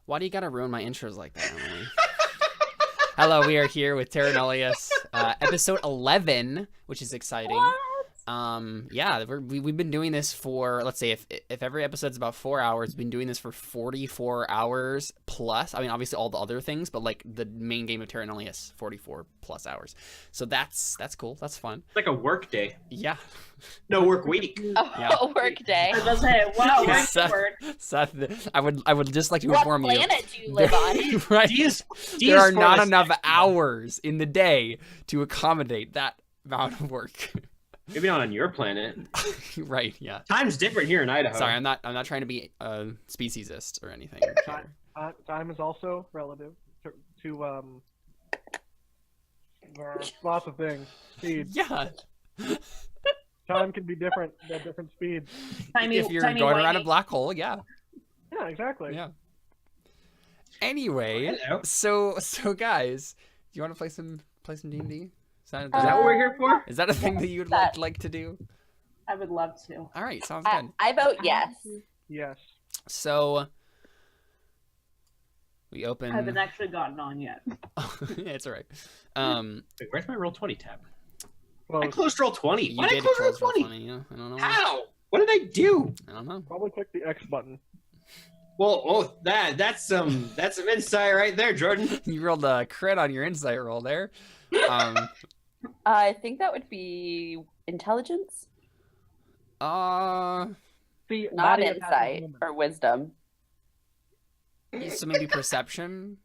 Why do you gotta ruin my intros like that, Emily? Hello, we are here with Terra Nullius, episode 11, which is exciting. What? Yeah, we've been doing this for, let's say, if every episode's about 4 hours, we've been doing this for 44 hours plus. I mean, obviously all the other things, but like the main game of Terra Nullius, 44 plus hours. So that's cool. That's fun. It's like a work day. Yeah. No work week. Oh, Yeah. a work day. I was say, wow, Yeah, where's the word? Seth, I would just like to What inform you. planet do you live on? Right. Dia's There are for not this enough next one. hours in the day to accommodate that amount of work. Maybe not on your planet. Right, yeah. Time's different here in Idaho. Sorry, I'm not trying to be speciesist or anything. Time is also relative to there are lots of things. Speed. Yeah. Time can be different at different speeds. If you're going around a black hole, yeah. Yeah, exactly. Yeah. Anyway, Hello. so guys, do you want to play some D&D? Is that Is that what we're here for? is that a thing that you would like to do? I would love to. All right, sounds good. I vote yes. Yes. So we open. I haven't actually gotten on yet. Yeah, it's all right. Wait, where's my Roll20 tab? Well, I closed Roll20. You Why did I did close close Roll20? Roll20, yeah. I don't know. How? What did I do? I don't know. probably click the X button. Well, that's some insight right there, Jordan. You rolled a crit on your insight roll there. I think that would be intelligence, See, not Nadia has a insight moment. or wisdom. So maybe perception.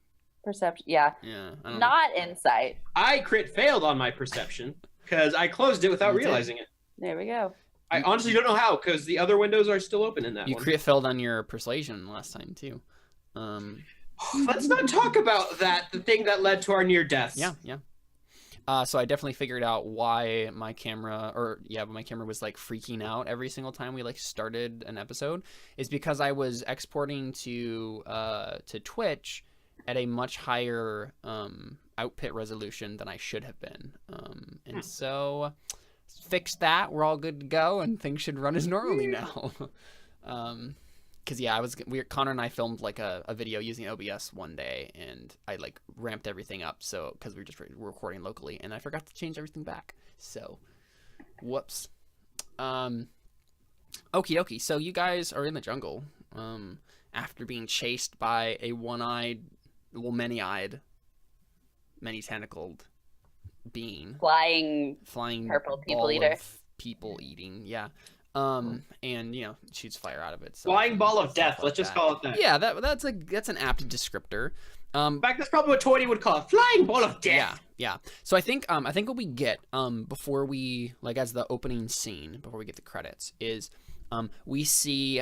Perception, yeah. Yeah. I don't know. Not insight. I crit failed on my perception because I closed it without You did. realizing it. There we go. I honestly don't know how because the other windows are still open in that You one. crit failed on your persuasion last time too. Let's not talk about that. The thing that led to our near deaths. Yeah. So I definitely figured out why my camera, was like freaking out every single time we like started an episode, is because I was exporting to Twitch at a much higher output resolution than I should have been, and so fixed that. We're all good to go, and things should run as normally now. Because yeah, Connor and I filmed like a video using OBS one day, and I like ramped everything up because we were just recording locally, and I forgot to change everything back. So, whoops. Okie dokie. So you guys are in the jungle, after being chased by a many-eyed, many-tentacled being, Flying ball purple people eater. of people eating. Yeah. And shoots fire out of it. So Flying ball of death. stuff Let's like just that. call it that. Yeah, that's an apt descriptor. In fact, that's probably what 20 would call it. Flying ball of death. Yeah. So I think what we get before we as the opening scene before we get the credits is we see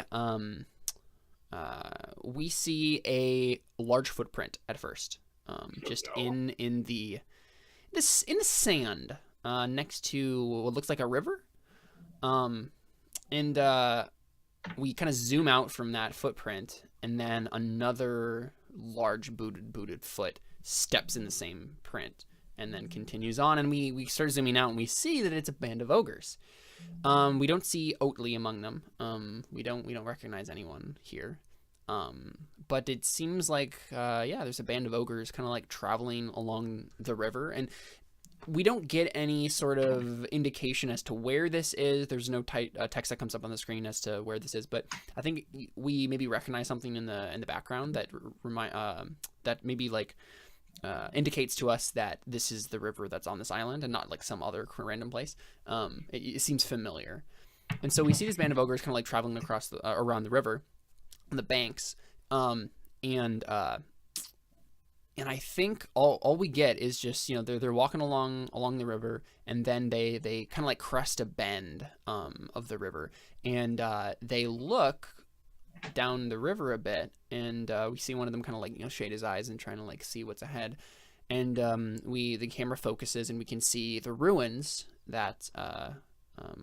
a large footprint at first, just in the sand next to what looks like a river. And we kind of zoom out from that footprint, and then another large booted foot steps in the same print, and then continues on, and we start zooming out, and we see that it's a band of ogres. We don't see Oatly among them. We don't recognize anyone here. But it seems like there's a band of ogres kind of like traveling along the river, and we don't get any sort of indication as to where this is. There's no text that comes up on the screen as to where this is, but I think we maybe recognize something in the background that that maybe indicates to us that this is the river that's on this island and not like some other random place. It seems familiar, and so we see this band of ogres kind of like traveling across around the river, on the banks, and I think all we get is just they're walking along the river, and then they kind of like crest a bend of the river, and they look down the river a bit, and we see one of them kind of like shade his eyes and trying to like see what's ahead, and the camera focuses, and we can see the ruins that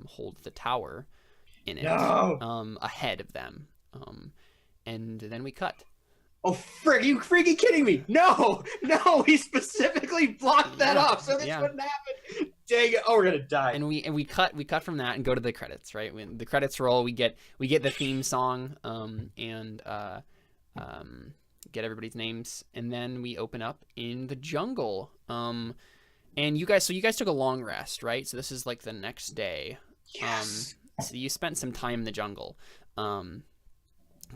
hold the tower in it. No. Ahead of them, and then we cut. Oh, frig, you freaking kidding me? No, he specifically blocked that off so this wouldn't happen. Dang it. Oh, we're going to die. And we cut from that and go to the credits, right? When the credits roll, we get the theme song, and get everybody's names, and then we open up in the jungle. And you guys took a long rest, right? So this is like the next day. Yes. So you spent some time in the jungle, kind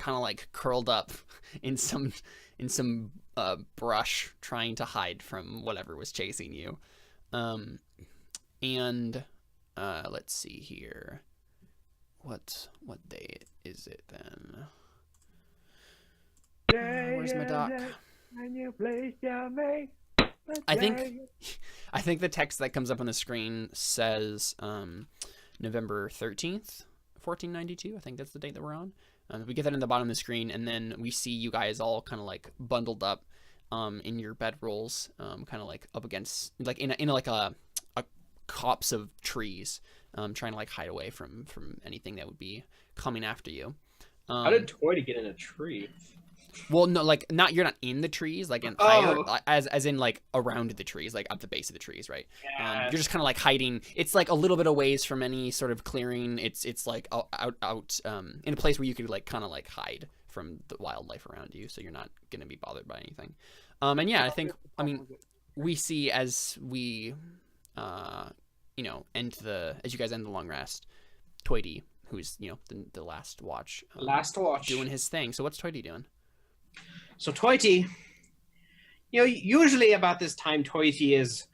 of like curled up in some brush, trying to hide from whatever was chasing you. And let's see here. What day is it then? Where's my doc? I think the text that comes up on the screen says November 13th, 1492. I think that's the date that we're on. We get that in the bottom of the screen, and then we see you guys all kind of like bundled up in your bedrolls, kind of like up against, like in like a copse of trees, trying to like hide away from anything that would be coming after you. How did Toy to get in a tree? Well, no, like you're not in the trees, like in higher, as in like around the trees, like at the base of the trees, right? You're just kind of like hiding. It's like a little bit away from any sort of clearing. It's like out in a place where you could like kind of like hide from the wildlife around you, so you're not gonna be bothered by anything. And yeah, I mean, we see as we as you guys end the long rest, Toity, who's the last watch, doing his thing. So what's Toity doing? So Toity, usually about this time, Toity is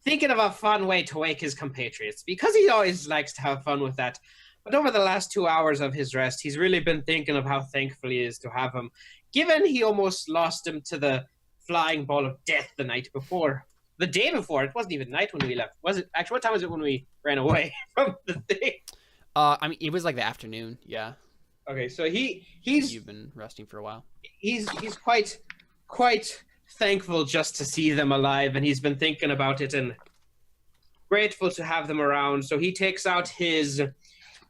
thinking of a fun way to wake his compatriots, because he always likes to have fun with that. But over the last 2 hours of his rest, he's really been thinking of how thankful he is to have him, given he almost lost him to the flying ball of death the night before. The day before, it wasn't even night when we left. Was it? Actually, what time was it when we ran away from the thing? I mean, it was like the afternoon, yeah. Okay, so you've been resting for a while. He's quite thankful just to see them alive, and he's been thinking about it and grateful to have them around. So he takes out his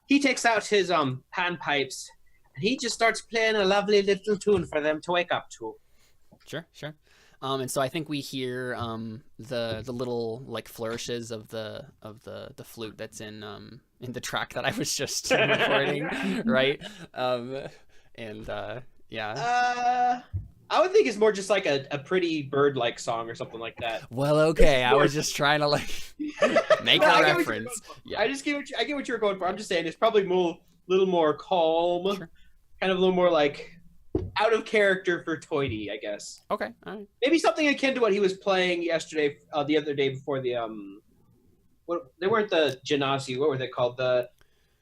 pan pipes, and he just starts playing a lovely little tune for them to wake up to. Sure. And so I think we hear the little like flourishes of the flute that's in the track that I was just recording, right? Yeah. I would think it's more just like a pretty bird-like song or something like that. Well, okay, I was just trying to like make a reference. Yeah. I get what you're going for. I'm just saying it's probably a little more calm, sure. Kind of a little more like out of character for Toity, I guess. Okay, all right. Maybe something akin to what he was playing yesterday, the other day before the they weren't the Genasi. What were they called? The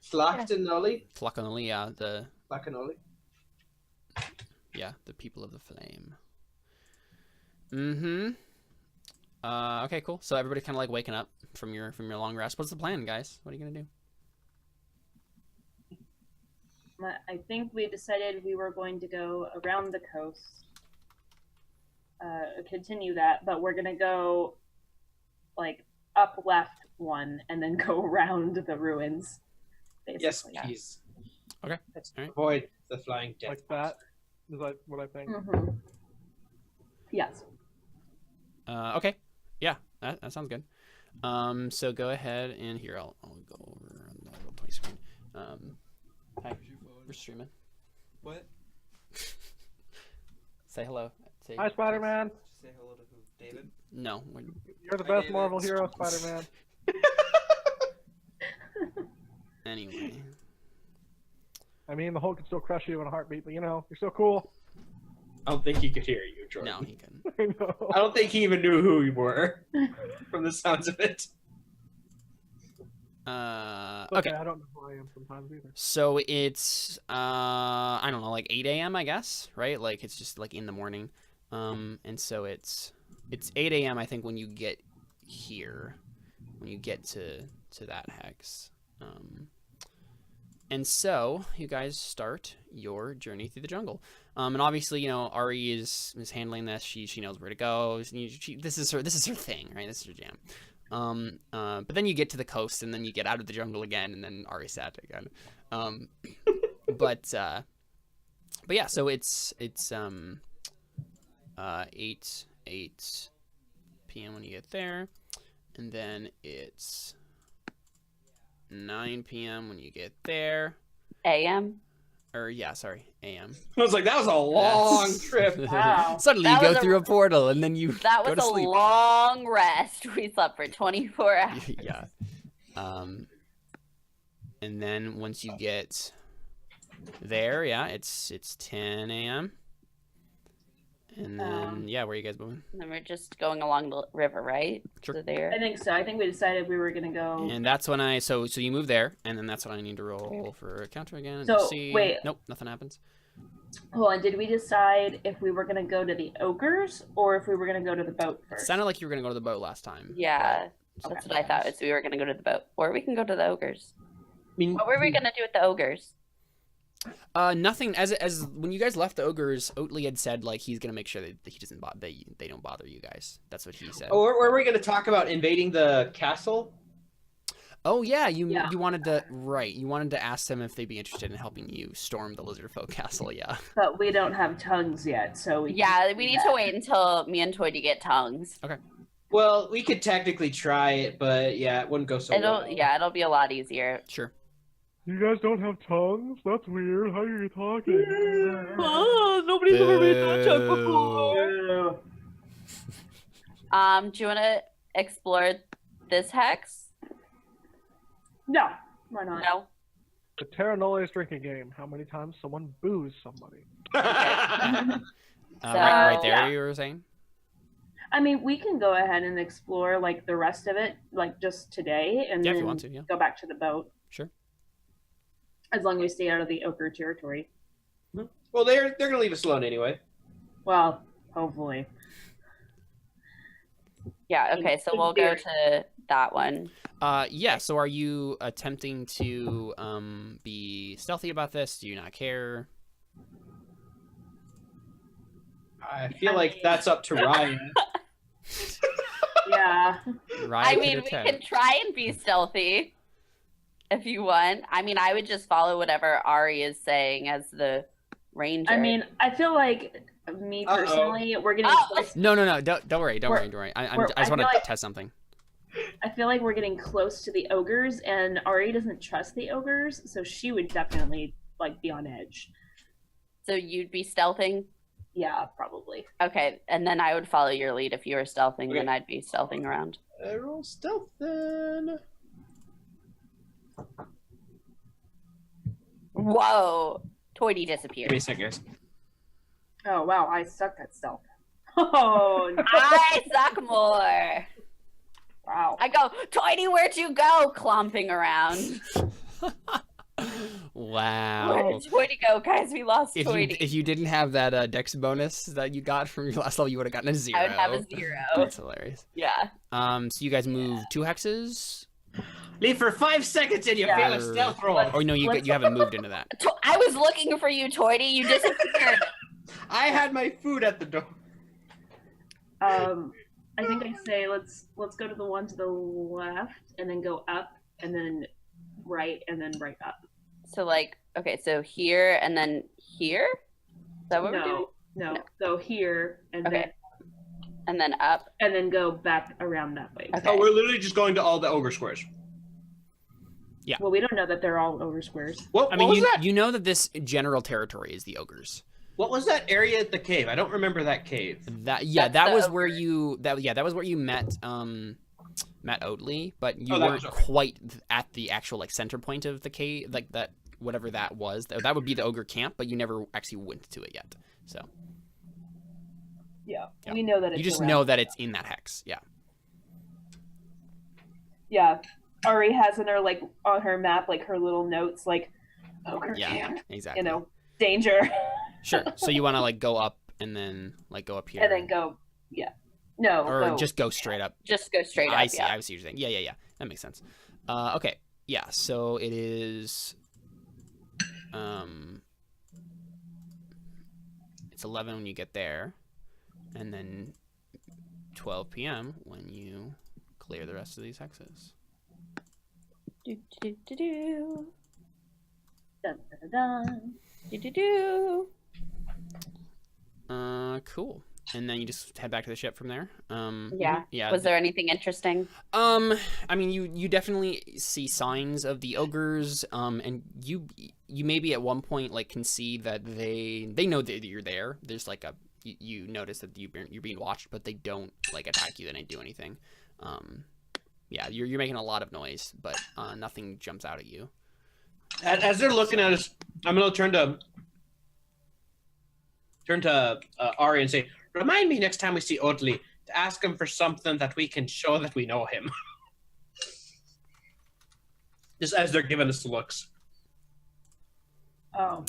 Flactanoli? Flactanoli, yeah. The Flactanoli. Yeah, the people of the flame. Mm-hmm. Okay, cool. So everybody kind of like waking up from your long rest. What's the plan, guys? What are you gonna do? I think we decided we were going to go around the coast, continue that, but we're gonna go like up left one and then go around the ruins. Basically. Yes, please. Okay. Let's right. avoid the flying death. Like that? Is that what I think? Mm-hmm. Yes. Okay. Yeah, that sounds good. So go ahead and here I'll go over on the little toy screen. Hi. We're streaming. What? Say hello. Hi, Spider-Man. Say hello to who? David? No. You're the best Marvel hero, Spider-Man. Anyway. I mean, the Hulk can still crush you in a heartbeat, but you're still cool. I don't think he could hear you, Jordan. No, he couldn't. I know. I don't think he even knew who you were, from the sounds of it. Okay. I don't know who I am sometimes either. So it's I don't know, like 8 a.m. I guess, right? Like it's just like in the morning, and so it's 8 a.m. I think when you get here, when you get to that hex, and so you guys start your journey through the jungle, and obviously Ari is handling this. She knows where to go. This is her thing, right? This is her jam. But then you get to the coast, and then you get out of the jungle again, and then Ari's sad again. But yeah, so it's 8 p.m. when you get there, and then it's 9 p.m. when you get there. AM. Or yeah, sorry, a.m. I was like, that was a long trip. Wow. Suddenly That you was go a- through a portal and then you That go was to a sleep. long rest. We slept for 24 hours. Yeah. And then once you get there, yeah, it's 10 a.m. And then yeah, where are you guys moving? And then we're just going along the river, right? Sure. To there. I think so. I think we decided we were gonna go. And that's when so you move there, and then that's when I need to roll for a counter again. And So, see. wait. Nope, nothing happens. Hold on. Did we decide if we were gonna go to the ogres or if we were gonna go to the boat It first? sounded like you were gonna go to the boat last time. Yeah, but- that's what I thought. We were gonna go to the boat, or we can go to the ogres. I mean, What were we gonna do with the ogres? Nothing. As when you guys left the ogres, Oatly had said like he's gonna make sure that he doesn't they don't bother you guys. That's what he said. oh, were we going to talk about invading the castle? Oh yeah, you Yeah. wanted to You wanted to ask them if they'd be interested in helping you storm the lizard folk castle. Yeah. But we don't have tongues yet, so we Yeah, can't we do need that. to wait until me and Toy to get tongues. Well, we could technically try it, but yeah, it wouldn't go so well. It'll be a lot easier. Sure. You guys don't have tongues? That's weird. How are you talking? Oh, nobody's ever made that joke Boo. before. Ew. Do you want to explore this hex? No, why not? No. The Terra Nullius drinking game. How many times someone boos somebody? Right there, yeah. you were saying. I mean, we can go ahead and explore like the rest of it, like just today, and Yeah, if then you want to, yeah. go back to the boat. Sure. As long as we stay out of the ochre territory. Well, they're going to leave us alone anyway. Well, hopefully. Yeah. Okay. So we'll go to that one. Yeah. So are you attempting to be stealthy about this? Do you not care? I feel like that's up to Ryan. Yeah. Ryan I mean, we attempt. can try and be stealthy if you want. I mean, I would just follow whatever Ari is saying as the ranger. I mean, I feel like me Uh-oh. personally, we're getting Oh. close. No. Don't worry. Don't We're- worry. I we're- just I want to feel like- test something. I feel like we're getting close to the ogres, and Ari doesn't trust the ogres, so she would definitely like be on edge. So you'd be stealthing? Yeah, probably. Okay, and then I would follow your lead. If you were stealthing, Okay. then I'd be stealthing around. Roll stealth then. Whoa! Toity Give me a disappeared. second, guys. Oh wow, I suck at stealth. Oh I suck more. wow. I go, Toity, where'd you go? Clomping around. Wow. Where'd Toity go? Guys, we lost If Toity. you didn't have that dex bonus that you got from your last level, you would have gotten a 0. I would have a 0. That's hilarious. Yeah. So you guys move 2 hexes. Leave for 5 seconds and you Yeah. fail a stealth roll. Oh no, you haven't moved into that. I was looking for you, Toity. You disappeared. I had my food at the door. I think I say let's go to the one to the left, and then go up, and then right, and then right up. So like, okay, so here and then here? Is that what we're doing? No. No. Go here, and Okay. And then up. then go back around that way. Okay. Oh, we're literally just going to all the ogre squares. Well, we don't know that they're all ogre squares. What, I mean, what was that? you know that this general territory is the ogres. What was that area at the cave? I don't remember that cave. That That's that the was ogre. where you that was where you met Matt Oatley, but you Oh, that weren't was okay. quite at the actual like center point of the cave, like that whatever that was. That would be the ogre camp, but you never actually went to it yet. So Yeah. Yeah. We know that it's you just around. know that it's in that hex. Yeah. Yeah. Ari has in her like on her map like her little notes like ogre Yeah. camp, Exactly. you know, danger, Sure. So you want to like go up and then like go up here, and then go. Yeah. No. or go. just go straight up. Just go straight up. I see. Yeah. I see what you're saying. Yeah. That makes sense. Okay. Yeah. So it is. It's 11 when you get there, and then 12 p.m. when you clear the rest of these hexes. Do, do, do, do, Dun, dun, dun, dun. do, do, do. Cool. and then you just head back to the ship from there. Yeah. Yeah. Was there anything interesting? I mean, you definitely see signs of the ogres, and you maybe at one point like can see that they know that you're there. There's like you notice that you're being watched, but they don't like attack you. They don't do anything. Yeah, you're making a lot of noise, but nothing jumps out at you. As they're looking at us, I'm gonna turn to Ari and say, "Remind me next time we see Oddly to ask him for something that we can show that we know him." Just as they're giving us the looks. Oh.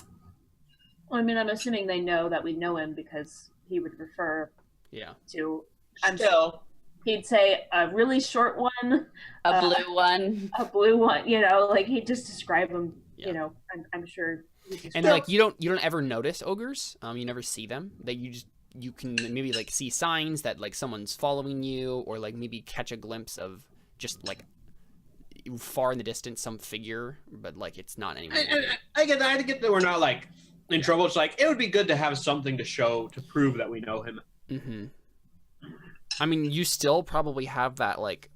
Well, I mean, I'm assuming they know that we know him because he would refer Yeah. to. Still, He'd say a really short one, A blue one. a blue one. You know, like he'd just describe them. Yeah. You know, I'm sure. And like you don't ever notice ogres. You never see them. That you can maybe like see signs that like someone's following you, or like maybe catch a glimpse of just like far in the distance some figure, but like it's not anyone. I get that we're not like in trouble. It's like it would be good to have something to show to prove that we know him. Mm-hmm. I mean, you still probably have that like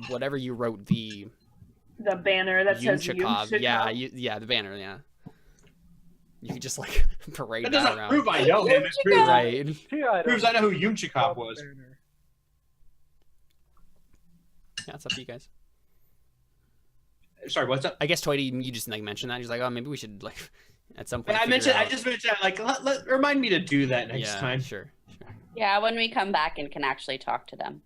whatever you wrote, the banner that says Yunchikov. Yeah, the banner. Yeah, you could just like parade That that doesn't around. prove I know him. It proves, Right. proves I know who Yunchikov was. Yeah, it's up to you guys. Sorry, what's up? I guess Toity, you just like mentioned that. He's like, oh, maybe we should like at some point. I just mentioned like remind me to do that next yeah, time. Sure. Yeah, when we come back and can actually talk to them.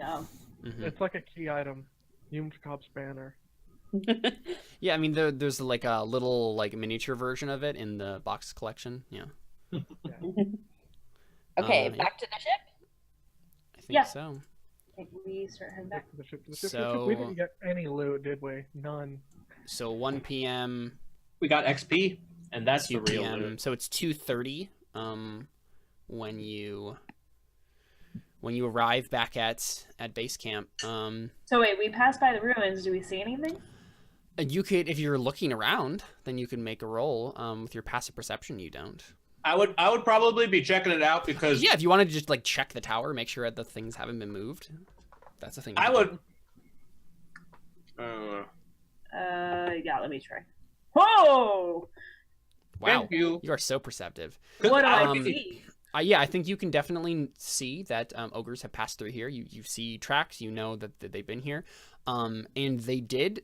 Yeah. Mm-hmm. It's like a key item. Yumchkov's banner. Yeah, I mean, there's like a little like miniature version of it in the box collection. Yeah. Okay, Yeah. back to the ship. I think Yeah. so. We start heading back. The ship. So- We didn't get any loot, did we? None. So 1 p.m. We got XP, and that's the 2 real p.m. loot. So it's 2:30 when you arrive back at base camp. So wait, we passed by the ruins. Do we see anything? You could, if you're looking around, then you could make a roll. With your passive perception, you don't. I would probably be checking it out because Yeah, if you wanted to just like check the tower, make sure that the things haven't been moved. That's the thing. I would. Yeah. Let me try. Whoa! Wow, Thank you. you are so perceptive. What do I Um, see? Yeah, I think you can definitely see that ogres have passed through here. You see tracks. You know that they've been here, and they did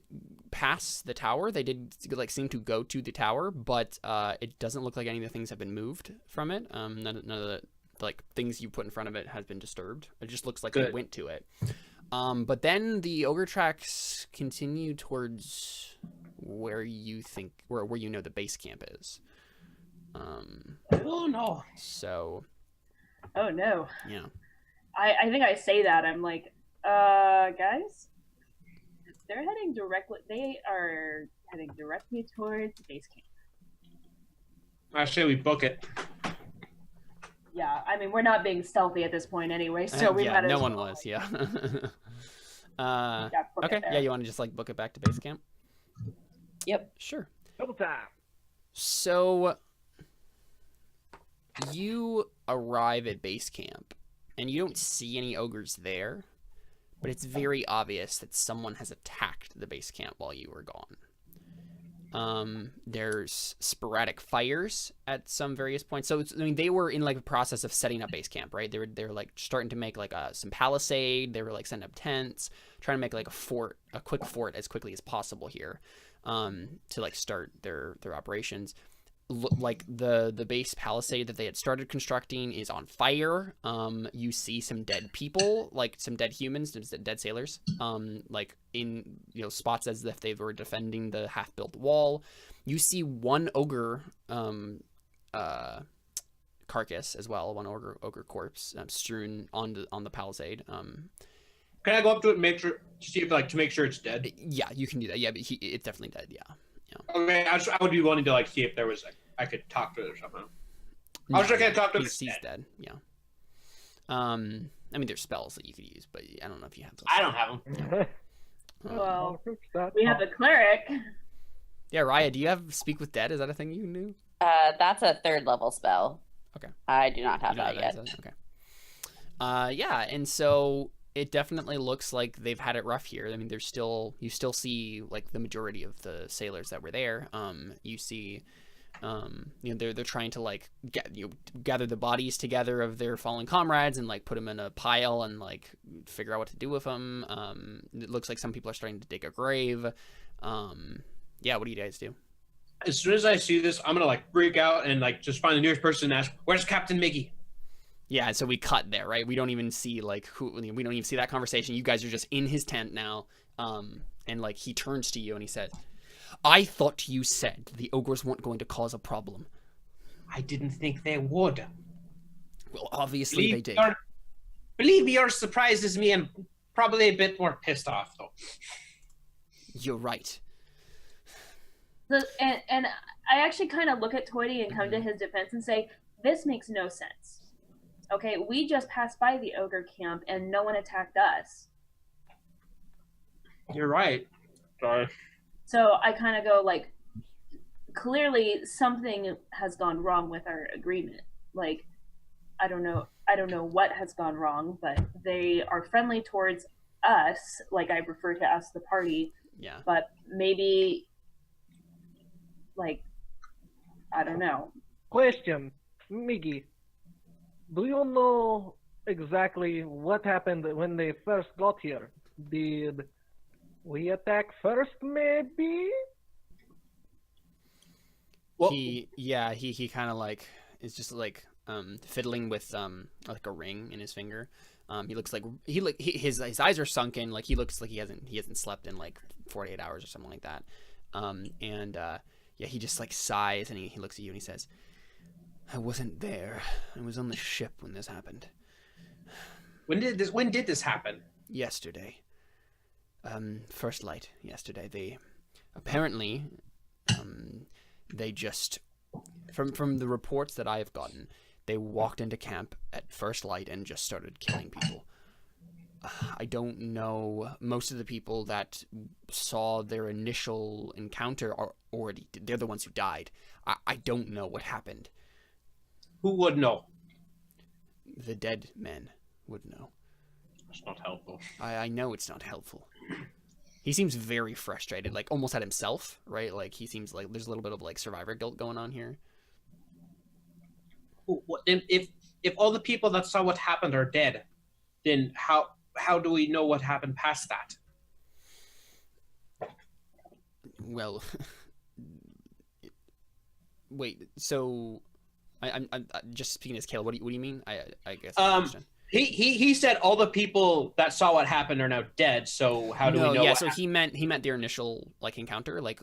pass the tower. They did like seem to go to the tower, but it doesn't look like any of the things have been moved from it. None of the like things you put in front of it has been disturbed. It just looks like they Good. went to it. But then the ogre tracks continue towards where you think where you know the base camp is. Oh no! So Oh no! yeah. I think I say that. I'm like, guys, they are heading directly towards base camp. I say we book it. Yeah, I mean, we're not being stealthy at this point anyway, so we yeah, might as no well, one was. Yeah. yeah, book Okay. it there. Yeah, you want to just like book it back to base camp? Yep. Sure. Double tap. So you arrive at base camp, and you don't see any ogres there, but it's very obvious that someone has attacked the base camp while you were gone. There's sporadic fires at some various points. So they were in like a process of setting up base camp, right? They were like starting to make like some palisade. They were like setting up tents, trying to make like a quick fort as quickly as possible here, to like start their operations. Like the base palisade that they had started constructing is on fire. You see some dead people, like some dead humans, dead sailors, like in spots as if they were defending the half-built wall. You see one ogre carcass as well, one ogre corpse strewn on the palisade. Can I go up to it and make sure to make sure it's dead? Yeah, you can do that. Yeah, but it's definitely dead. Yeah. Okay, I would be wanting to like see if there was I could talk to it or something. I was just gonna talk to him. He's dead. Yeah. I mean, there's spells that you could use, but I don't know if you have those. I don't have them. Well, we have the cleric. Yeah, Raya, do you have Speak with Dead? Is that a thing you knew? That's a 3rd level spell. Okay. I do not have You don't that have yet. that, okay. Yeah, and so it definitely looks like they've had it rough here. I mean, you still see like the majority of the sailors that were there. You see, they're trying to like gather the bodies together of their fallen comrades and like put them in a pile and like figure out what to do with them. It looks like some people are starting to dig a grave. Yeah, what do you guys do? As soon as I see this, I'm gonna like freak out and like just find the nearest person and ask, "Where's Captain Miggy?" Yeah, so we cut there, right? We don't even see like we don't even see that conversation. You guys are just in his tent now, and like he turns to you and he said, "I thought you said the ogres weren't going to cause a problem." I didn't think they would. Well, obviously they did. Believe me, you're as surprised as me and probably a bit more pissed off, though. You're right. And I actually kind of look at Toity and come to his defense and say, this makes no sense. Okay, we just passed by the ogre camp and no one attacked us. You're right. Sorry. So I kind of go like, clearly something has gone wrong with our agreement. Like, I don't know what has gone wrong, but they are friendly towards us, like I refer to us, the party. Yeah. But maybe, like, I don't know. Question, Miggy. Do you know exactly what happened when they first got here? Did we attack first, maybe? Well, He kind of like is just like fiddling with like a ring in his finger. He looks like his eyes are sunken, like he looks like he hasn't slept in like 48 hours or something like that. Yeah, he just like sighs and he looks at you and he says, "I wasn't there. I was on the ship when this happened. when did this happen? Yesterday. First light yesterday. They apparently they just from the reports that I've gotten, they walked into camp at first light and just started killing people. I don't know. Most of the people that saw their initial encounter are already, they're the ones who died. I don't know what happened. Who would know? The dead men would know. It's not helpful. I know it's not helpful. He seems very frustrated, like almost at himself, right? Like he seems like there's a little bit of like survivor guilt going on here. If all the people that saw what happened are dead, then how do we know what happened past that? Well, wait. So, I'm just speaking as Caleb. What do you mean? I guess. I understand. He said all the people that saw what happened are now dead. So how do we know? Yeah. So he meant their initial like encounter, like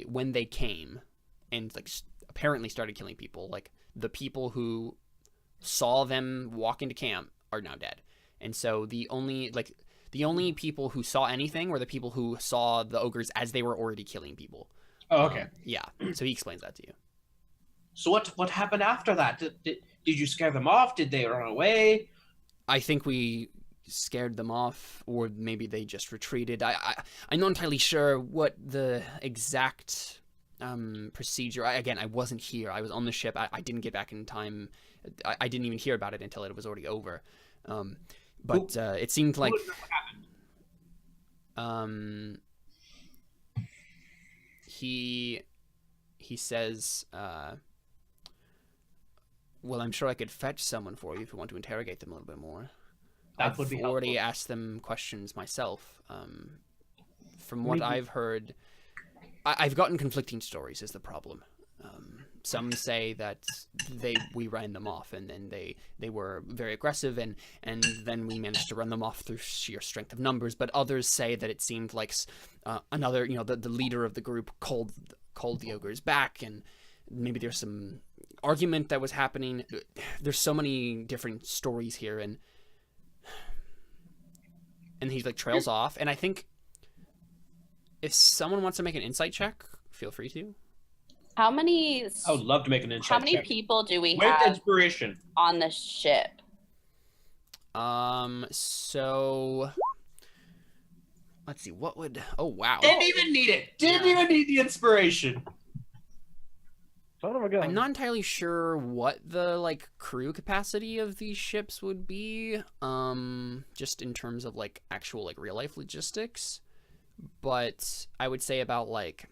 when they came, and like apparently started killing people. Like the people who saw them walk into camp are now dead. And so the only people who saw anything were the people who saw the ogres as they were already killing people. Oh, okay. Yeah. So he explains that to you. So what happened after that? Did you scare them off? Did they run away? I think we scared them off, or maybe they just retreated. I'm not entirely sure what the exact procedure. I wasn't here. I was on the ship. I didn't get back in time. I didn't even hear about it until it was already over. But it seemed like he says, well, I'm sure I could fetch someone for you if you want to interrogate them a little bit more. That would be helpful. I've already asked them questions myself. From what I've heard, I've gotten conflicting stories is the problem. Some say that we ran them off, and then they were very aggressive, and then we managed to run them off through sheer strength of numbers. But others say that it seemed like another, the leader of the group called the ogres back, and maybe there's some argument that was happening. There's so many different stories here, and he like trails off. And I think if someone wants to make an insight check, feel free to. I would love to make an insight check. How many people do we With have inspiration on the ship? So let's see. What would? Oh wow. Didn't even need it. Didn't even need the inspiration. Son of a gun. I'm not entirely sure what the like crew capacity of these ships would be, just in terms of like actual like real life logistics. But I would say about like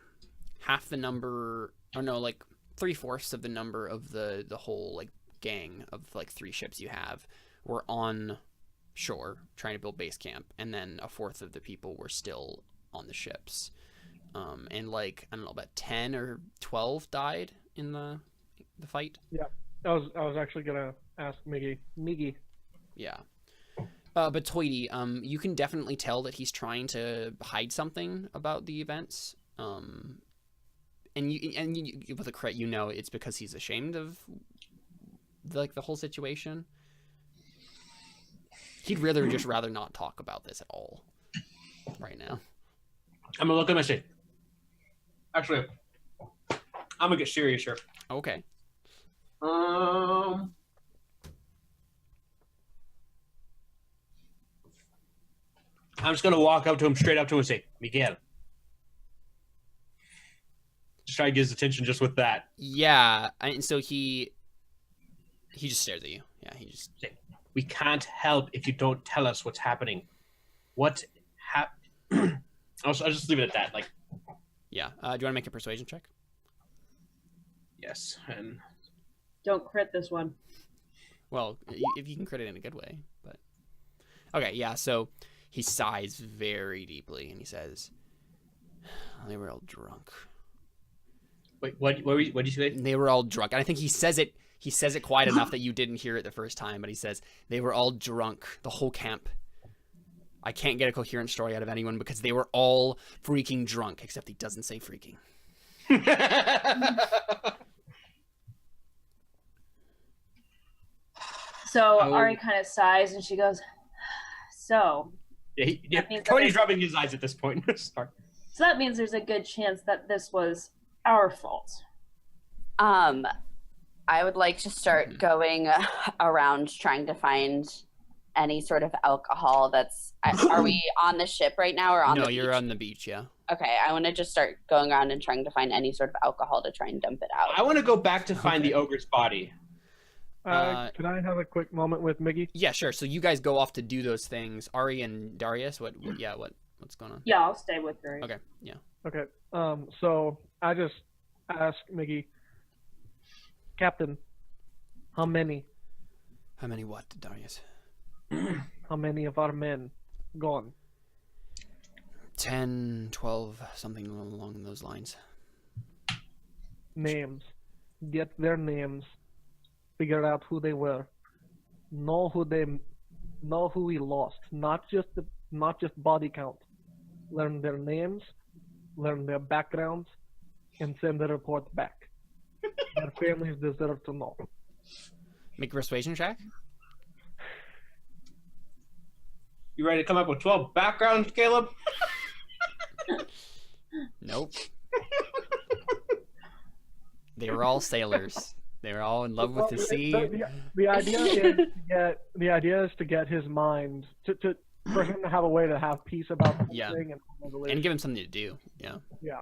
half the number, or no, like 3/4 of the number of the whole like gang of like 3 ships you have were on shore trying to build base camp, and then 1/4 of the people were still on the ships. And like I don't know, about 10 or 12 died in the fight. Yeah, I was actually gonna ask Miggy. Yeah. But Toity, you can definitely tell that he's trying to hide something about the events. And you with a crit, you know it's because he's ashamed of like the whole situation. He'd rather not talk about this at all right now. I'm gonna look at my sheet. Actually, I'm gonna get serious here. Okay. I'm just gonna walk up to him, straight up to him, and say, "Miguel." Just try to get his attention just with that. Yeah, and so he just stares at you. Yeah, he just. We can't help if you don't tell us what's happening. What happened? I'll just leave it at that. Like, Yeah. Do you want to make a persuasion check? yes, and Don't crit this one. Well, if you can crit it in a good way, but okay, yeah. So he sighs very deeply and he says, "They were all drunk. wait, what did you say? They were all drunk." And I think he says it quiet enough that you didn't hear it the first time, but he says they were all drunk, the whole camp. I can't get a coherent story out of anyone because they were all freaking drunk, except he doesn't say freaking. So Oh. Ari kind of sighs and she goes, "So, Yeah, That means that Cody's there's- rubbing his eyes at this point. Sorry. so that means there's a good chance that this was our fault." I would like to start going around trying to find any sort of alcohol that's. Are we on the ship right now or on No, the you're beach? on the beach, yeah. Okay, I want to just start going around and trying to find any sort of alcohol to try and dump it out. I want to go back to find the Okay. ogre's body. Can I have a quick moment with Miggy? Yeah, sure. So you guys go off to do those things. Ari and Darius, what's going on? Yeah, I'll stay with her. Okay, yeah. Okay. So I just asked Miggy, Captain, how many How many what, Darius? how many of our men gone? 10, 12, something along those lines. Names. Get their names. Figure out who they were. Know who we lost. Not just body count. Learn their names, learn their backgrounds, and send the report back. Their families deserve to know. Make a persuasion check? You ready to come up with 12 backgrounds, Caleb? Nope. They were all sailors. They were all in love with the sea. The idea is to get his mind for him to have a way to have peace about the whole Yeah. thing and And give him something to do. Yeah. yeah.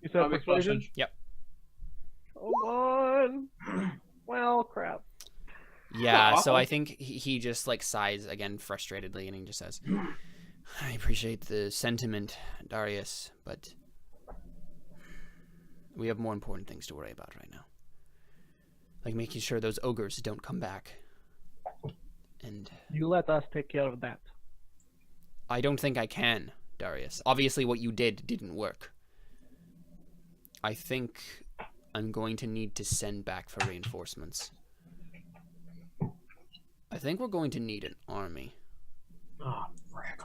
You said persuasion? Yep. Come on. Well, crap. Yeah, so Awful. I think he just like sighs again frustratedly and he just says, "I appreciate the sentiment, Darius, but we have more important things to worry about right now. Like making sure those ogres don't come back. And You let us take care of that. I don't think I can, Darius. Obviously what you didn't work. I think I'm going to need to send back for reinforcements. I think we're going to need an army." Oh, frick.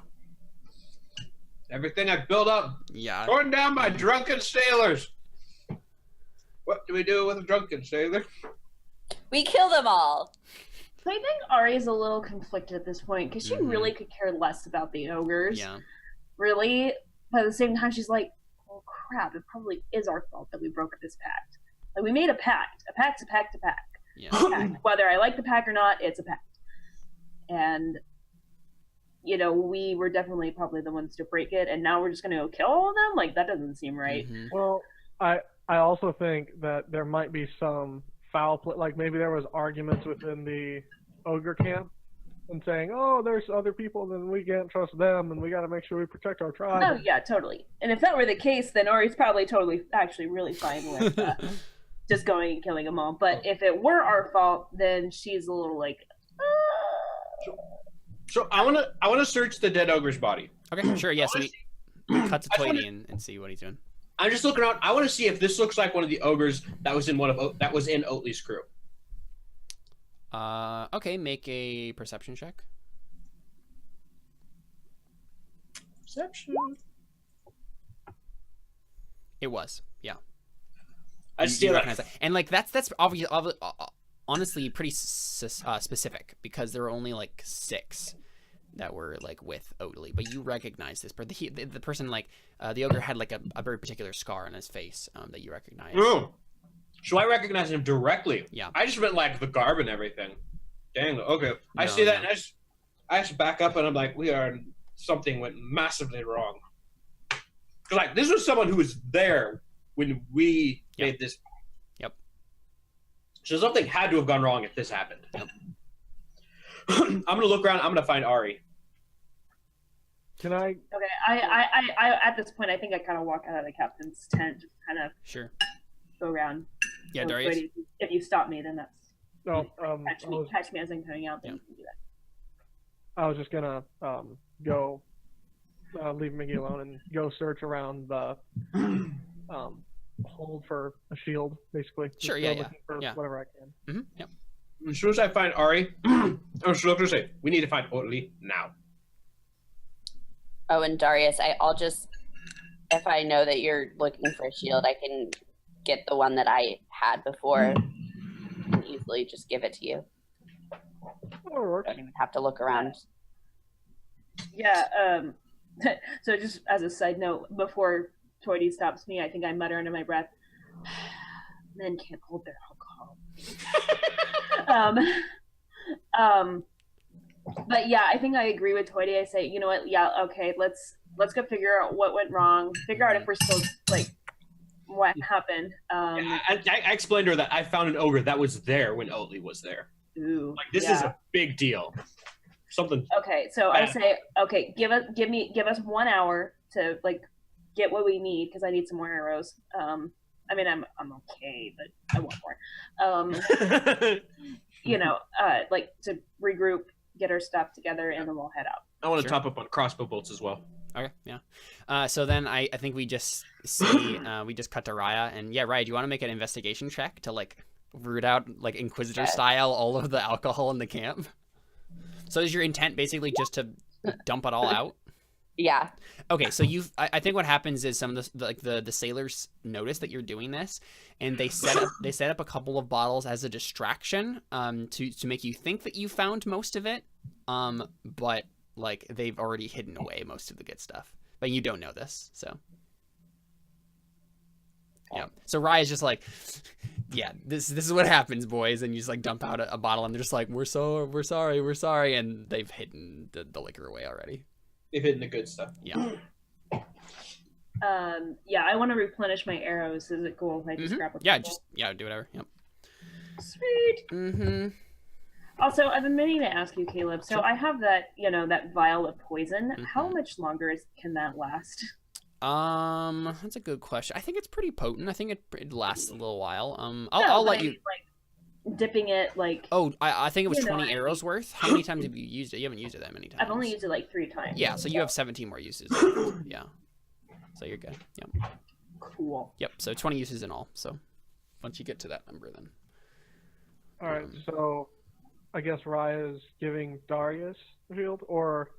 Everything I built up, Yeah. torn down by drunken sailors. What do we do with a drunken sailor? We kill them all. So I think Ari's a little conflicted at this point because she Mhm. really could care less about the ogres. Yeah. Really. But at the same time, she's like, "Oh crap, it probably is our fault that we broke this pact. Like, we made a pact. A pact's a pact, a pact. Yeah. Pact. Whether I like the pact or not, it's a pact. And, you know, we were definitely probably the ones to break it, and now we're just going to go kill all of them? Like, that doesn't seem right." Mhm. Well, I also think that there might be some foul play, like maybe there was arguments within the ogre camp and saying, oh, there's other people, then we can't trust them, and we got to make sure we protect our tribe. Oh yeah, totally. And if that were the case, then Ari's probably actually really fine with just going and killing them all. But if it were our fault, then she's a little like. So I wanna search the dead ogre's body. Okay, sure. Yeah. So we cut to Toity and see what he's doing. I'm just looking around. I want to see if this looks like one of the ogres that was in Oatley's crew. Okay. Make a perception check. Perception. It was. Yeah. I see that. recognize that. And like that's obviously honestly pretty specific because there were only like 6 that were like with Oatley, but you recognize this. But the person like the ogre had like a very particular scar on his face that you recognize. Oh, so I recognize him directly. Yeah. I just meant like the garb and everything. Dang. Okay. I see that, and I just back up, and I'm like, something went massively wrong. Because like this was someone who was there when we made this. Yep. So something had to have gone wrong if this happened. Yep. I'm gonna look around. I'm gonna find Ari. Can I? Okay, I at this point I think I kind of walk out of the captain's tent, just kind of Sure. go around. Yeah, So, Darius. Brady, if you stop me, then that's No. catch me as I'm coming out. Then Yeah. you can do that. I was just gonna go leave Miggy alone and go search around the hold for a shield, basically. Just Sure, go yeah, looking for yeah. whatever I can. Yep. As soon as I find Ari, I'm just looking to say we need to find Oatley now. Oh, and Darius, I'll just, if I know that you're looking for a shield, I can get the one that I had before and easily just give it to you. That'll work. Don't even have to look around. Yeah. So just as a side note, before Toity stops me, I think I mutter under my breath, "Men can't hold their alcohol." But yeah, I think I agree with Toity. I say, you know what? Yeah, okay. Let's go figure out what went wrong. Figure out if we're still like what happened. I explained to her that I found an ogre that was there when Oatley was there. Ooh, Like this is a big deal. Something. Okay, so I say, okay, give us 1 hour to like get what we need because I need some more arrows. I mean, I'm okay, but I want more. You know, like to regroup, get our stuff together, and then we'll head out. I want to top up on crossbow bolts as well. Okay, yeah. So then I think we just see we just cut to Raya, and yeah, Raya, do you want to make an investigation check to like root out like Inquisitor style all of the alcohol in the camp? So is your intent basically just to dump it all out? Yeah. Okay, so I think what happens is some of the sailors notice that you're doing this, and they set up a couple of bottles as a distraction, to make you think that you found most of it, but like they've already hidden away most of the good stuff, but you don't know this, so. Yeah. So Raya's just like, yeah, this is what happens, boys, and you just like dump out a bottle, and they're just like, we're sorry, and they've hidden the liquor away already. They've hidden the good stuff. Yeah. Yeah, I want to replenish my arrows. Is it cool if I just grab a couple? Do whatever. Yep. Sweet. Mm-hmm. Also, I've been meaning to ask you, Caleb. So I have that, that vial of poison. Mhm. How much longer can that last? That's a good question. I think it's pretty potent. I think it lasts a little while. I'll let you. Like dipping it like. Oh, I think it was 20 I mean. arrows worth. How many times have you used it? You haven't used it that many times. I've only used it like 3 times. Yeah, so you have 17 more uses. Yeah. So you're good. Yep. Cool. Yep. So 20 uses in all. So once you get to that number, then. All right, so I guess Raya's giving Darius a shield, or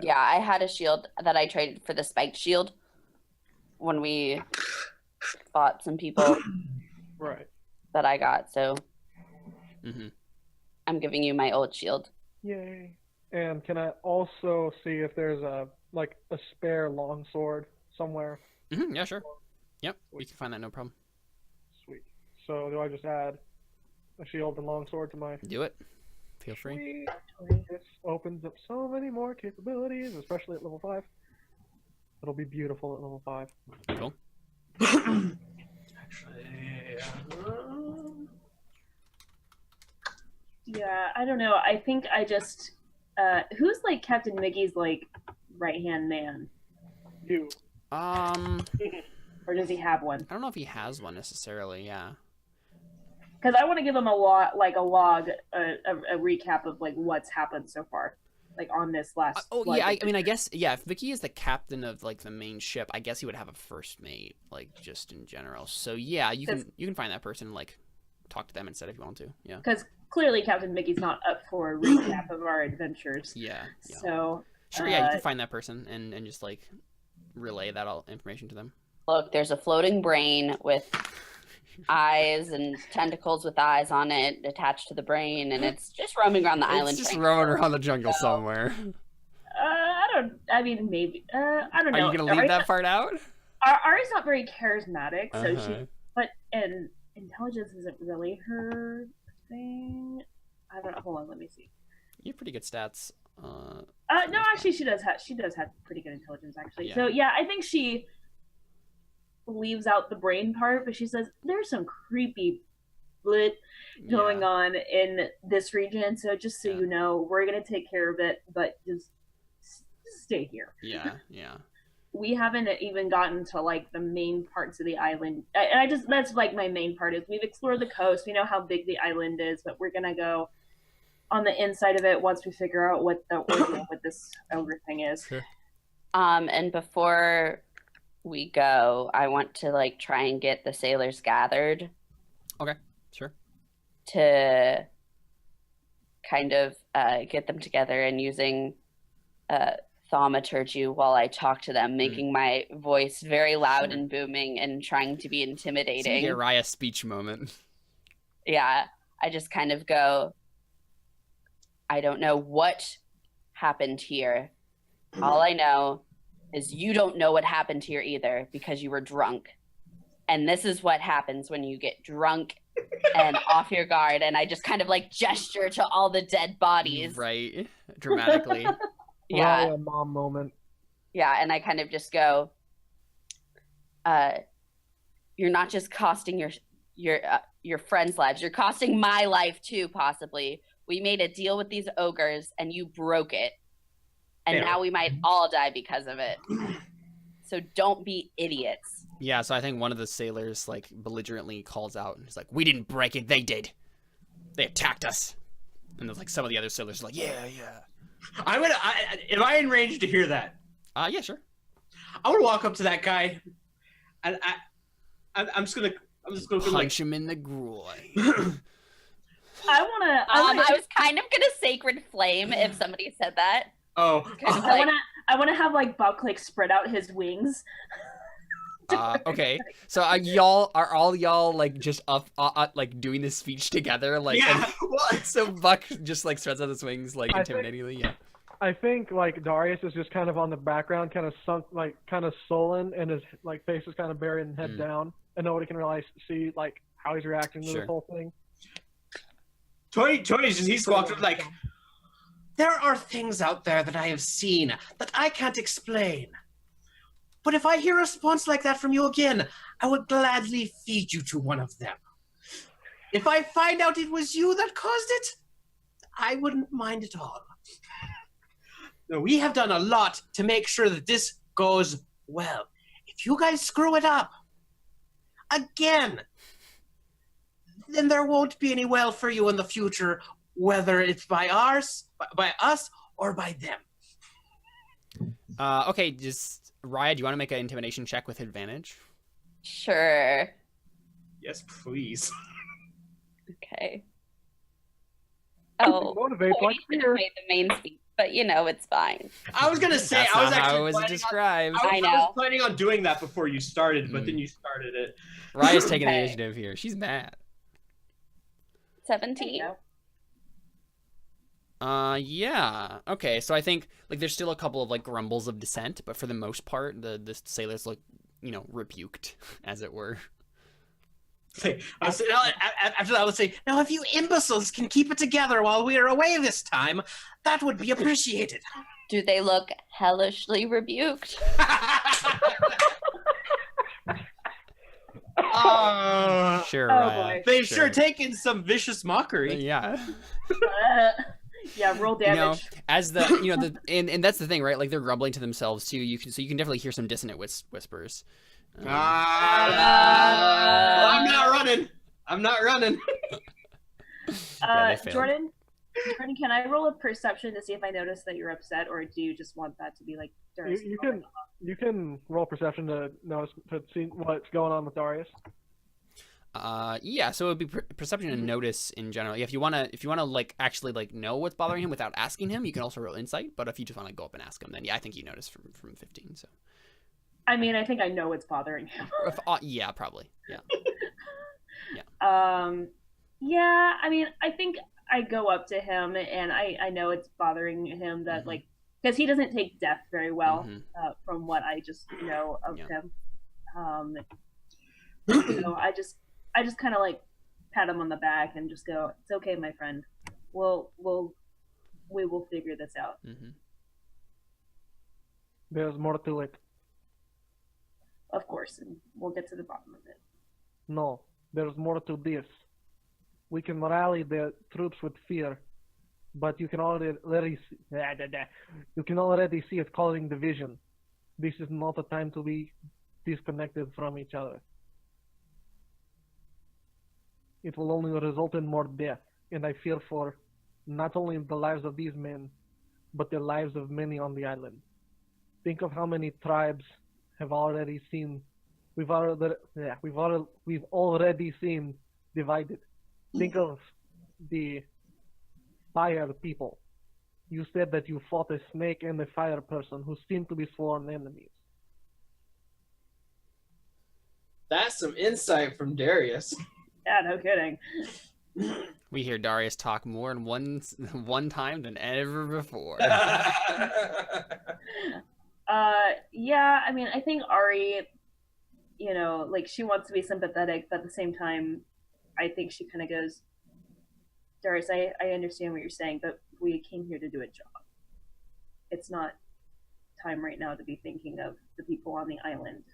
Yeah, I had a shield that I traded for the spiked shield when we fought some people right? that I got. So Mm-hmm. I'm giving you my old shield. Yay! And can I also see if there's a spare longsword somewhere? Mm-hmm. Yeah, sure. Yep. We can find that, no problem. Sweet. So do I just add a shield and longsword to my? Do it. Feel free. Sweet. This opens up so many more capabilities, especially at level 5. It'll be beautiful at level 5. Cool. actually. Yeah, I don't know. I think I just who's like Captain Mickey's like right hand man, You. or does he have one? I don't know if he has one necessarily. Yeah. Because I want to give him a log, a recap of like what's happened so far, like on this last. Yeah. I mean, I guess if Vicky is the captain of like the main ship, I guess he would have a first mate, like just in general. So yeah, you can find that person and like talk to them instead if you want to. Yeah. Because clearly Captain Mickey's not up for a recap of our adventures. Yeah. So. Sure. Yeah, you can find that person and just like relay that all information to them. Look, there's a floating brain with eyes and tentacles with eyes on it attached to the brain, and it's just roaming around the island. It's just roaming around the jungle somewhere. I mean, maybe. I don't know. Are you gonna leave that part out? Ari's not very charismatic, so and intelligence isn't really her thing. I don't know. Hold on, let me see. You have pretty good stats. No, actually, she does have pretty good intelligence, actually. Yeah. So yeah, I think she leaves out the brain part, but she says there's some creepy blit going on in this region. So just so you know, we're gonna take care of it, but just stay here. Yeah. We haven't even gotten to like the main parts of the island. That's like my main part is we've explored the coast. We know how big the island is, but we're gonna go on the inside of it once we figure out what the ordeal with this ogre thing is. Sure. And before we go, I want to like try and get the sailors gathered. Okay, sure. To kind of get them together and using thaumaturgy while I talk to them, making my voice very loud and booming and trying to be intimidating. It's the Uriah speech moment. Yeah, I just kind of go, I don't know what happened here. All I know is you don't know what happened here either because you were drunk. And this is what happens when you get drunk and off your guard. And I just kind of like gesture to all the dead bodies. Right. Dramatically. Yeah. A mom moment. Yeah. And I kind of just go, you're not just costing your friends' lives. You're costing my life too, possibly. We made a deal with these ogres and you broke it. And now we might all die because of it. So don't be idiots. Yeah, so I think one of the sailors like belligerently calls out and he's like, "We didn't break it, they did. They attacked us." And there's like some of the other sailors are like, "Yeah." Am I in range to hear that? Yeah, sure. I want to walk up to that guy, and I'm just gonna punch him in the groin. I was kind of gonna sacred flame if somebody said that. Oh, I want to have like Buck like spread out his wings. Okay, so are all y'all like just up like doing this speech together? Like, yeah. So Buck just like spreads out his wings like intimidatingly. Yeah. I think like Darius is just kind of on the background, kind of sunk, like kind of sullen, and his like face is kind of buried and head down, and nobody can really see like how he's reacting to this whole thing. Tony's he's walked up like, there are things out there that I have seen that I can't explain. But if I hear a response like that from you again, I would gladly feed you to one of them. If I find out it was you that caused it, I wouldn't mind at all. No, we have done a lot to make sure that this goes well. If you guys screw it up again, then there won't be any well for you in the future, whether it's by us or by them. Okay, just Raya, do you want to make an intimidation check with advantage? Sure. Yes, please. Okay. Oh, motivate like fear. Made the main speech, but you know it's fine. I was gonna say That's I was not actually how it was described. I was planning on doing that before you started, but then you started it. Raya's taking the initiative here. She's mad. 17. Yeah. Okay, so I think like there's still a couple of like grumbles of dissent, but for the most part, the sailors look, rebuked, as it were. After that, I would say, now if you imbeciles can keep it together while we are away this time, that would be appreciated. Do they look hellishly rebuked? Sure. Oh, boy. They've sure taken some vicious mockery. Yeah. Yeah, roll You know, damage. as the and that's the thing, right? Like they're grumbling to themselves too. You can definitely hear some dissonant whispers. I'm not running. I'm not running. Yeah, they failed. Jordan, can I roll a perception to see if I notice that you're upset, or do you just want that to be like Darius? You can roll perception to notice to see what's going on with Darius. Yeah, so it would be perception and notice in general. Yeah, if you wanna like actually like know what's bothering him without asking him, you can also roll insight. But if you just want to go up and ask him, then yeah, I think you notice from 15. So. I mean, I think I know what's bothering him. Yeah, probably. Yeah. Yeah. I mean, I think I go up to him, and I know it's bothering him that like because he doesn't take death very well, from what I just know of him. So I just kind of like pat him on the back and just go, "It's okay, my friend. We will figure this out." There's more to it. Of course, and we'll get to the bottom of it. No, there's more to this. We can rally the troops with fear, but you can already see it causing division. This is not a time to be disconnected from each other. It will only result in more death, and I fear for not only the lives of these men, but the lives of many on the island. Think of how many tribes have already seen. We've already seen divided. Think of the fire people. You said that you fought a snake and a fire person who seemed to be sworn enemies. That's some insight from Darius. Yeah, no kidding. We hear Darius talk more in one time than ever before. Yeah, I mean, I think Ari, like she wants to be sympathetic, but at the same time, I think she kind of goes, Darius, I understand what you're saying, but we came here to do a job. It's not time right now to be thinking of the people on the island,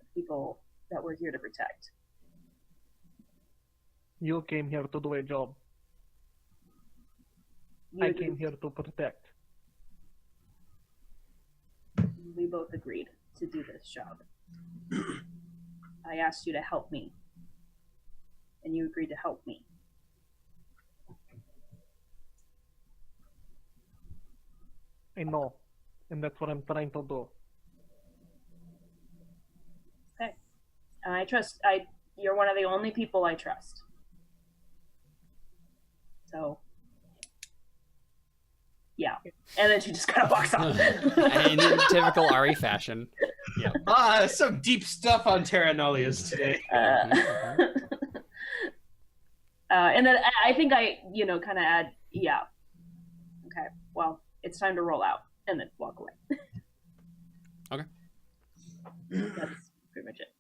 the people that we're here to protect. You came here to do a job. I came here to protect. We both agreed to do this job. I asked you to help me, and you agreed to help me. I know, and that's what I'm trying to do. Okay. And you're one of the only people I trust. So, yeah. And then she just kind of walks off. In typical Ari fashion. Yeah. Some deep stuff on Terra Nullius today. And then I think I, kind of add, yeah. Okay, well, it's time to roll out, and then walk away. Okay. That's pretty much it.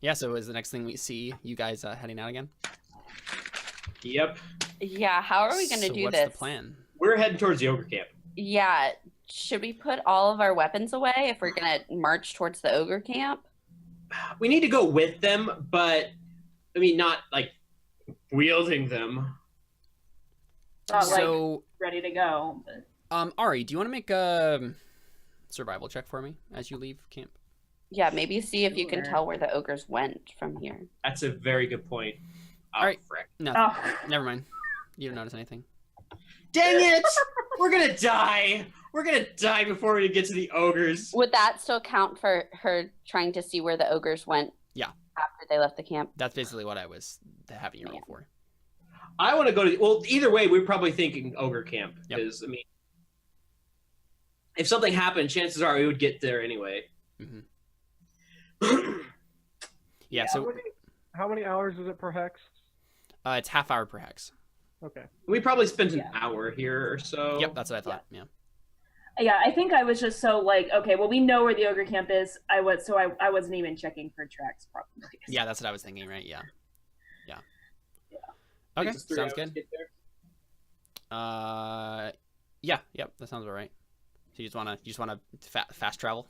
Yeah, so is the next thing we see you guys heading out again? Yep. Yeah, how are we going to do what's this? the plan? We're heading towards the ogre camp. Yeah, should we put all of our weapons away if we're going to march towards the ogre camp? We need to go with them, but I mean, not like wielding them. Not So, like ready to go. But... Ari, do you want to make a survival check for me as you leave camp? Yeah, maybe see if you can Sure. tell where the ogres went from here. That's a very good point. All right. Frick. No, Oh. never mind. You don't notice anything. Dang it! We're gonna die! We're gonna die before we get to the ogres. Would that still count for her trying to see where the ogres went? Yeah. After they left the camp? That's basically what I was having you roll for. I want to go to. Well, either way, we're probably thinking ogre camp Yep. because I mean, if something happened, chances are we would get there anyway. Yeah. So How many hours is it per hex? it's half hour per hex. Okay. We probably spent an Yeah. hour here or so. Yep, that's what I thought. Yeah. Yeah, I think I was just so like, okay, well, we know where the ogre camp is. I wasn't even checking for tracks probably. Yeah, that's what I was thinking. Right. Yeah. Yeah. Yeah. Okay. Takes us 3 Sounds hours to good. get there. Yeah. Yep. That sounds all right. So you just wanna fast travel?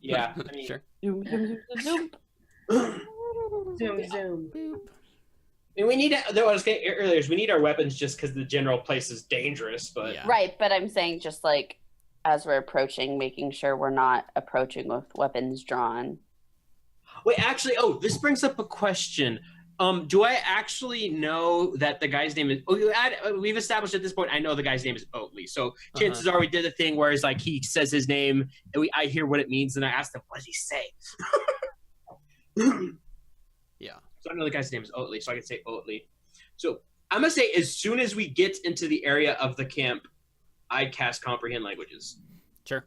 Yeah, I mean, Sure. Zoom, zoom, zoom, zoom. Zoom, zoom. Boop. I mean, we need. Though I was saying earlier, is we need our weapons just because the general place is dangerous. But Yeah. Right, but I'm saying just like as we're approaching, making sure we're not approaching with weapons drawn. wait, actually, this brings up a question. Do I actually know that the guy's name is? We've established at this point. I know the guy's name is Oatley. So chances are we did a thing where it's like he says his name and I hear what it means, and I ask him, "What does he say?" Yeah. So I know the guy's name is Oatley, so I can say Oatley. So I'm gonna say as soon as we get into the area of the camp, I cast Comprehend Languages. Sure.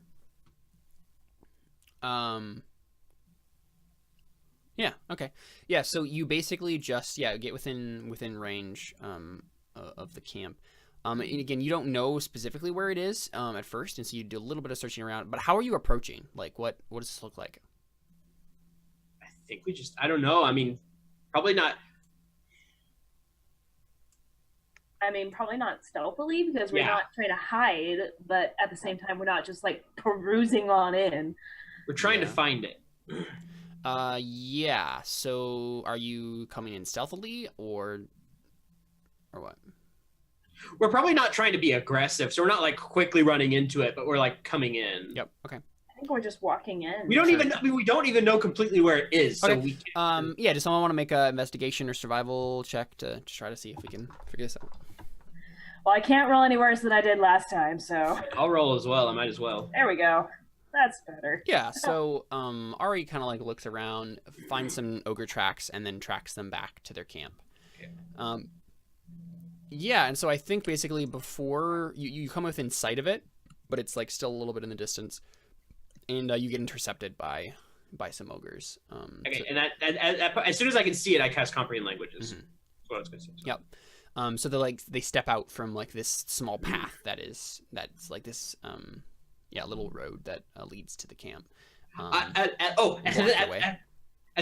Yeah. Okay. Yeah. So you basically just get within range of the camp. And again, you don't know specifically where it is at first, and so you do a little bit of searching around. But how are you approaching? Like, what does this look like? I think I don't know. I mean, probably not. I mean, probably not stealthily because we're not trying to hide, but at the same time, we're not just like perusing on in. We're trying to find it. Yeah. So are you coming in stealthily or what? We're probably not trying to be aggressive, so we're not like quickly running into it, but we're like coming in. Yep. Okay. I think we're just walking in. We don't even. I mean, we don't even know completely where it is. So Okay. we can't. Yeah. Does someone want to make a investigation or survival check to try to see if we can figure this out? Well, I can't roll any worse than I did last time, so I'll roll as well. I might as well. there we go. That's better. Yeah, so Ari kind of like looks around, finds some ogre tracks, and then tracks them back to their camp. Okay. Yeah, and so I think basically before you come within sight of it, but it's like still a little bit in the distance, and you get intercepted by some ogres. Okay, So, and as soon as I can see it, I cast Comprehend Languages. Mhm. That's what I was going to say. Yep. So they step out from like this small path that's like this little road that leads to the camp. As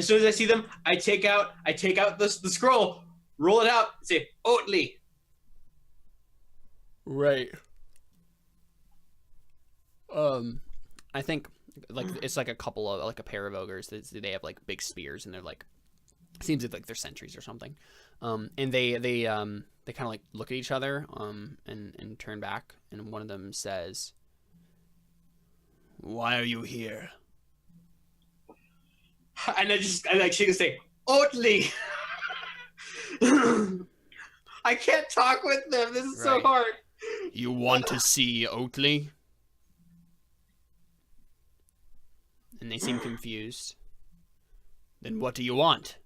soon as I see them, I take out the scroll, roll it out, and say Oatley. Right. I think like it's like a couple of like a pair of ogres. They have like big spears and they're like seems like they're sentries or something. And they kind of like look at each other and turn back, and one of them says, "Why are you here?" And I like she can say Oatley. I can't talk with them. This is so Right. hard. "You want to see Oatley?" And they seem confused. "Then what do you want?"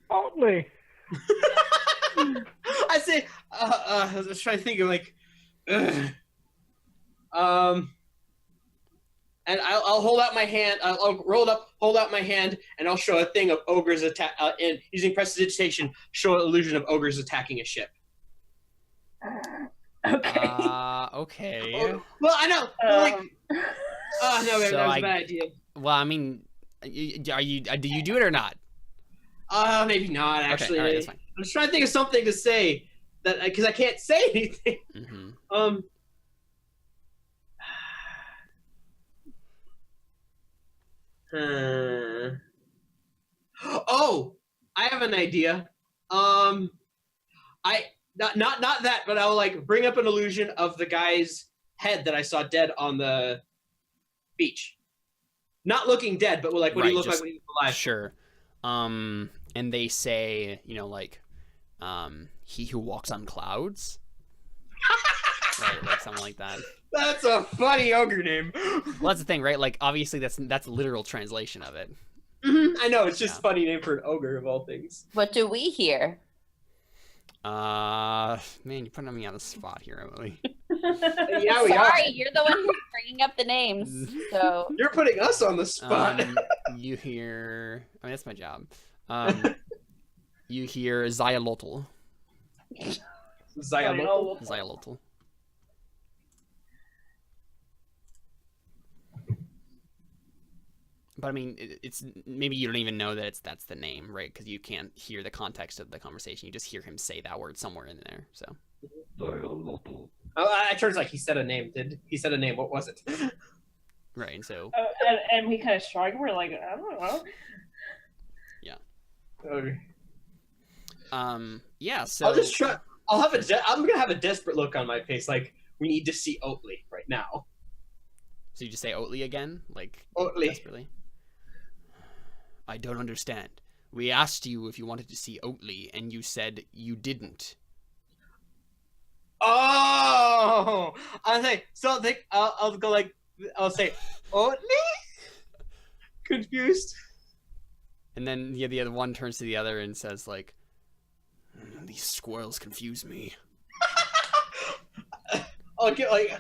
Oatley. I say, I was trying to think of like, and I'll hold out my hand. I'll roll it up, hold out my hand, and I'll show a thing of ogres attack. And using prestidigitation, show an illusion of ogres attacking a ship. Okay. Okay. Well, I know. No, So that was a bad idea. Well, I mean, do you do it or not? Maybe not actually. Okay, all right, that's fine. I'm just trying to think of something to say that because I can't say anything. Mm-hmm. Oh, I have an idea. Not that, but I'll like bring up an illusion of the guy's head that I saw dead on the beach. Not looking dead, but like what do you look like when he was alive? Sure. And they say, like, he who walks on clouds. Right, like something like that. That's a funny ogre name. Well, that's the thing, right? Like, obviously, that's a literal translation of it. I know, it's just a funny name for an ogre of all things. What do we hear? Man, you're putting me on the spot here, Emily. Yeah, we are. Sorry, you're the one who's bringing up the names. So You're putting us on the spot. You hear... I mean, that's my job. You hear Zyalotl. Zyalotl. But I mean, it's maybe you don't even know that that's the name, right? Because you can't hear the context of the conversation. You just hear him say that word somewhere in there. So. I turns like he said a name. Did he said a name? What was it? Right, and so And we kind of shrug. We're like, I don't know. Okay. yeah, so I'll just try. I'm gonna have a desperate look on my face, like we need to see Oatly right now. So you just say Oatly again, like Oatly. desperately. I don't understand. We asked you if you wanted to see Oatly, and you said you didn't. Oh, I'll say so. I'll go like I'll say Oatly. Confused. And then the other one turns to the other and says like, "These squirrels confuse me." I'll get like.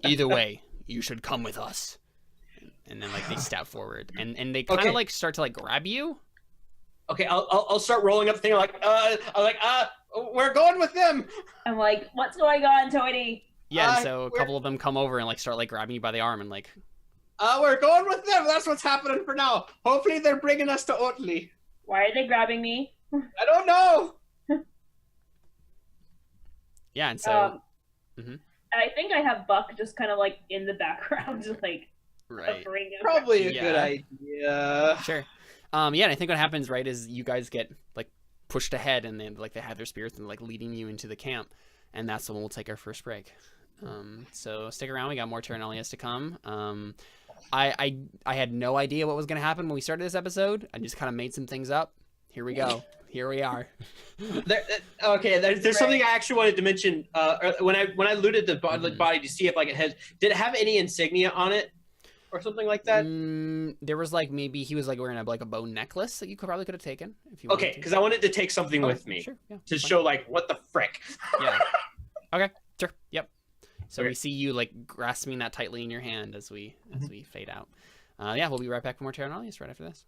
Either way, you should come with us. And then like they step forward, and they kind of Okay. like start to like grab you. Okay, I'll start rolling up the thing like we're going with them. I'm like, what's going on, Toity? Yeah, and so a we're- couple of them come over and like start like grabbing you by the arm and like, We're going with them. That's what's happening for now. Hopefully they're bringing us to Oatly. Why are they grabbing me? I don't know. yeah, and so I think I have Buck just kind of like in the background, just like right, hovering over. Probably a Yeah. good idea. sure, yeah, and I think what happens right is you guys get like pushed ahead, and then like they have their spirits and like leading you into the camp, and that's when we'll take our first break. So stick around. We got more Terra Nullius to come. I had no idea what was going to happen when we started this episode. I just kind of made some things up. Here we go. Here we are. There's something I actually wanted to mention. When I looted the body to see if like did it have any insignia on it, or something like that? There was like maybe he was like wearing a bone necklace that you probably could have taken if you. Okay, wanted to. because I wanted to take something with me Sure. Yeah. to fine. show like what the frick. Yeah. Okay. Sure. Yep. So Okay. we see you like grasping that tightly in your hand as we fade out. Yeah, we'll be right back for more Terra Nullius right after this.